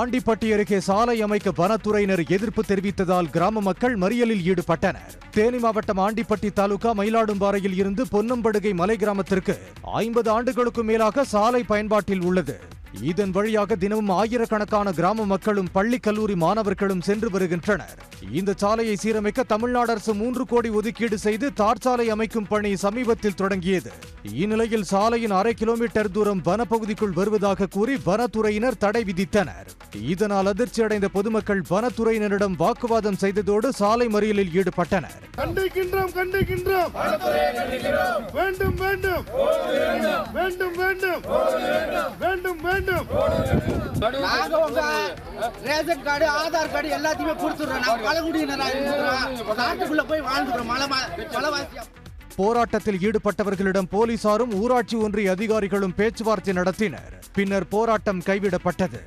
ஆண்டிப்பட்டி அருகே சாலை அமைக்க வனத்துறையினர் எதிர்ப்பு தெரிவித்ததால் கிராம மக்கள் மறியலில் ஈடுபட்டனர். தேனி மாவட்டம் ஆண்டிப்பட்டி தாலுகா மயிலாடும்பாறையில் இருந்து பொன்னம்படுகை மலை கிராமத்திற்கு 50 ஆண்டுகளுக்கு மேலாக சாலை பயன்பாட்டில் உள்ளது. இதன் வழியாக தினமும் ஆயிரக்கணக்கான கிராம மக்களும் பள்ளி கல்லூரி மாணவர்களும் சென்று வருகின்றனர். இந்த சாலையை சீரமைக்க தமிழ்நாடு அரசு 3 கோடி ஒதுக்கீடு செய்து தார் சாலை அமைக்கும் பணி சமீபத்தில் தொடங்கியது. இந்நிலையில் சாலையின் 1/2 கிலோமீட்டர் தூரம் வனப்பகுதிக்குள் வருவதாக கூறி வனத்துறையினர் தடை விதித்தனர். இதனால் அதிர்ச்சி அடைந்த பொதுமக்கள் வனத்துறையினரிடம் வாக்குவாதம் செய்ததோடு சாலை மறியலில் ஈடுபட்டனர். கண்டிக்கின்றோம் கண்டிக்கின்றோம் வேண்டும் வேண்டும் வேண்டும் வேண்டும் வேண்டும் வேண்டும் நாங்க உங்க ரேஷன் கார்டு ஆதார் கார்டு எல்லாத்தையுமே கொடுத்துறோம். நாங்க பழங்குடியினரா இருக்கிறோம். நாட்டுக்குள்ள போய் வாழ்ந்துக்கிறோம். மலைவாசியா. போராட்டத்தில் ஈடுபட்டவர்களிடம் போலீசாரும் ஊராட்சி ஒன்றிய அதிகாரிகளும் பேச்சுவார்த்தை நடத்தினர். பின்னர் போராட்டம் கைவிடப்பட்டது.